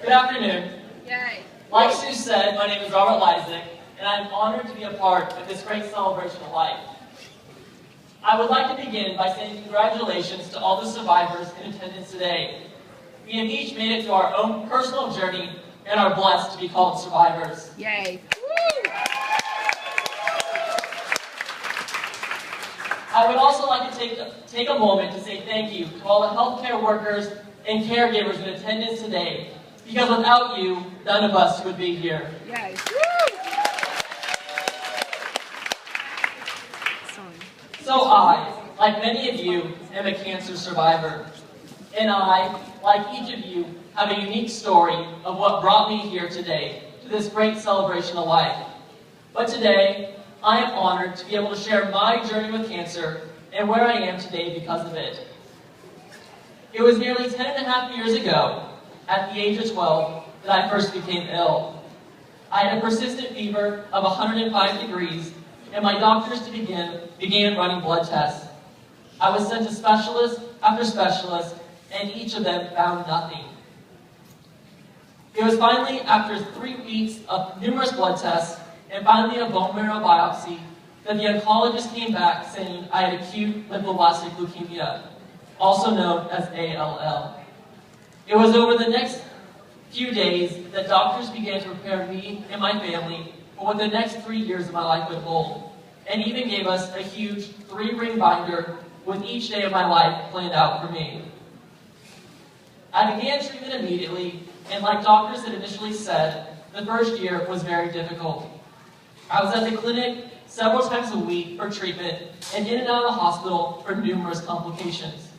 Good afternoon. Yay. Like Sue said, my name is Robert Lisac, and I'm honored to be a part of this great celebration of life. I would like to begin by saying congratulations to all the survivors in attendance today. We have each made it to our own personal journey and are blessed to be called survivors. Yay. I would also like to take a moment to say thank you to all the healthcare workers and caregivers in attendance today, because without you, none of us would be here. Yay. So I, like many of you, am a cancer survivor. And I, like each of you, have a unique story of what brought me here today to this great celebration of life. But today, I am honored to be able to share my journey with cancer and where I am today because of it. It was nearly 10.5 years ago, at the age of 12, that I first became ill. I had a persistent fever of 105 degrees, and my doctors began running blood tests. I was sent to specialist after specialist, and each of them found nothing. It was finally after 3 weeks of numerous blood tests and finally a bone marrow biopsy that the oncologist came back saying I had acute lymphoblastic leukemia, also known as ALL. It was over the next few days that doctors began to prepare me and my family for what the next 3 years of my life would hold, and even gave us a huge 3-ring binder with each day of my life planned out for me. I began treatment immediately, and like doctors had initially said, the first year was very difficult. I was at the clinic several times a week for treatment and in and out of the hospital for numerous complications.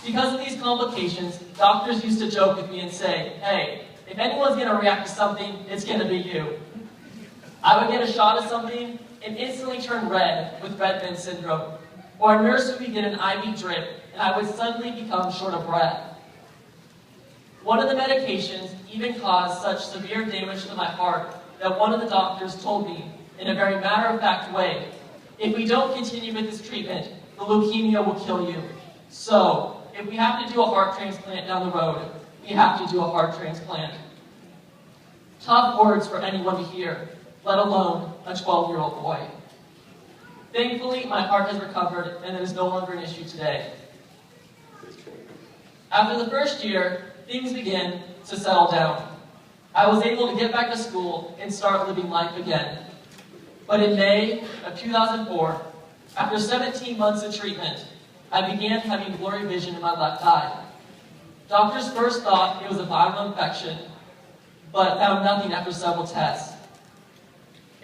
Because of these complications, doctors used to joke with me and say, hey, if anyone's going to react to something, it's going to be you. I would get a shot of something and instantly turn red with red bin syndrome. Or a nurse would begin an IV drip and I would suddenly become short of breath. One of the medications even caused such severe damage to my heart that one of the doctors told me, in a very matter-of-fact way, if we don't continue with this treatment, the leukemia will kill you. So, if we have to do a heart transplant down the road, we have to do a heart transplant. Tough words for anyone to hear, let alone a 12-year-old boy. Thankfully, my heart has recovered and it is no longer an issue today. After the first year, things began to settle down. I was able to get back to school and start living life again. But in May of 2004, after 17 months of treatment, I began having blurry vision in my left eye. Doctors first thought it was a viral infection, but found nothing after several tests.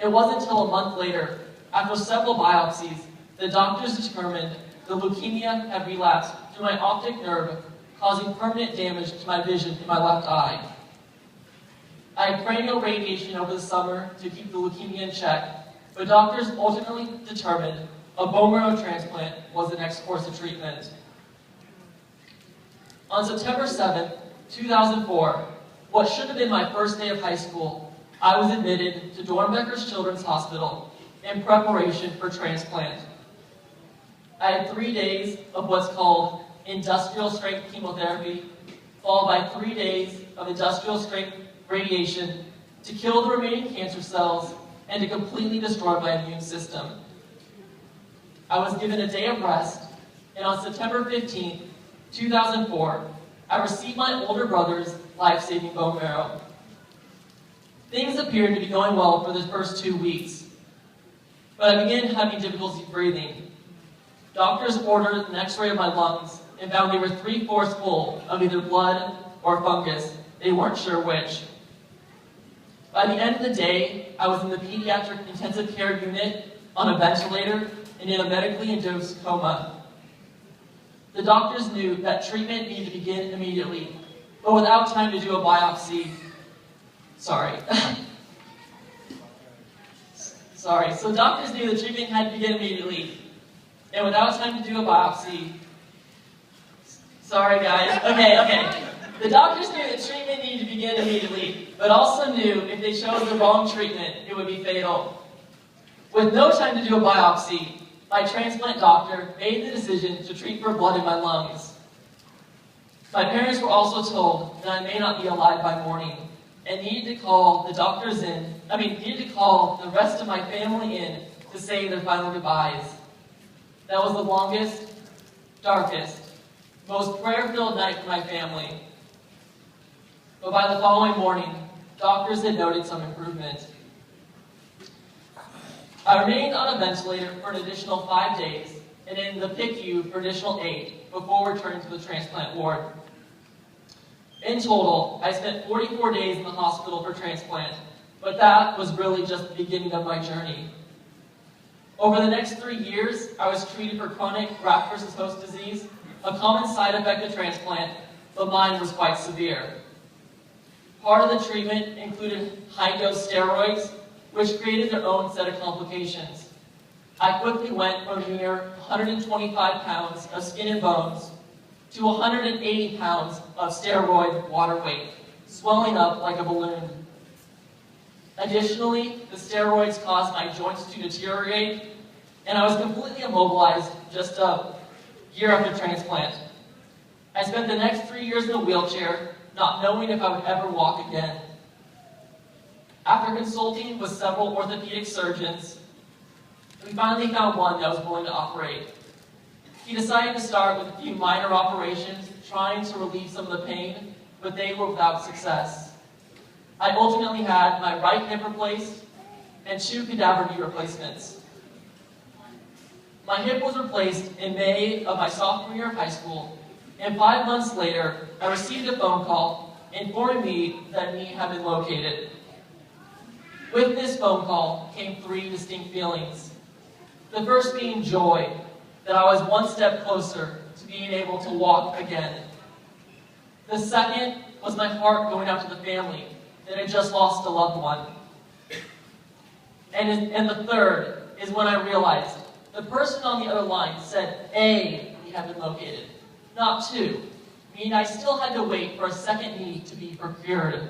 It wasn't until a month later, after several biopsies, the doctors determined the leukemia had relapsed through my optic nerve, causing permanent damage to my vision in my left eye. I had cranial radiation over the summer to keep the leukemia in check, but doctors ultimately determined a bone marrow transplant was the next course of treatment. On September 7th, 2004, what should have been my first day of high school, I was admitted to Dornbecker's Children's Hospital in preparation for transplant. I had 3 days of what's called industrial strength chemotherapy, followed by 3 days of industrial strength radiation to kill the remaining cancer cells and to completely destroy my immune system. I was given a day of rest, and on September 15th, 2004, I received my older brother's life-saving bone marrow. Things appeared to be going well for the first 2 weeks, but I began having difficulty breathing. Doctors ordered an x-ray of my lungs and found they were 3/4 full of either blood or fungus. They weren't sure which. By the end of the day, I was in the pediatric intensive care unit on a ventilator and in a medically induced coma. The doctors knew that treatment needed to begin immediately, but without time to do a biopsy. So doctors knew the treatment had to begin immediately, and without time to do a biopsy. Sorry guys, okay. The doctors knew that treatment needed to begin immediately, but also knew if they chose the wrong treatment, it would be fatal. With no time to do a biopsy, my transplant doctor made the decision to treat for blood in my lungs. My parents were also told that I may not be alive by morning and needed to call needed to call the rest of my family in to say their final goodbyes. That was the longest, darkest, most prayer-filled night for my family. But by the following morning, doctors had noted some improvement. I remained on a ventilator for an additional 5 days and in the PICU for additional 8 before returning to the transplant ward. In total, I spent 44 days in the hospital for transplant, but that was really just the beginning of my journey. Over the next 3 years, I was treated for chronic graft-versus-host disease, a common side effect of transplant, but mine was quite severe. Part of the treatment included high-dose steroids, which created their own set of complications. I quickly went from a mere 125 pounds of skin and bones to 180 pounds of steroid water weight, swelling up like a balloon. Additionally, the steroids caused my joints to deteriorate, and I was completely immobilized just a year after transplant. I spent the next 3 years in a wheelchair, not knowing if I would ever walk again. After consulting with several orthopedic surgeons, we finally found one that was willing to operate. He decided to start with a few minor operations, trying to relieve some of the pain, but they were without success. I ultimately had my right hip replaced and 2 cadaver knee replacements. My hip was replaced in May of my sophomore year of high school, and 5 months later, I received a phone call informing me that a knee had been located. With this phone call came 3 distinct feelings. The first being joy, that I was one step closer to being able to walk again. The second was my heart going out to the family that had just lost a loved one. And the third is when I realized the person on the other line said A, knee had been located, not 2, meaning I still had to wait for a second knee to be procured.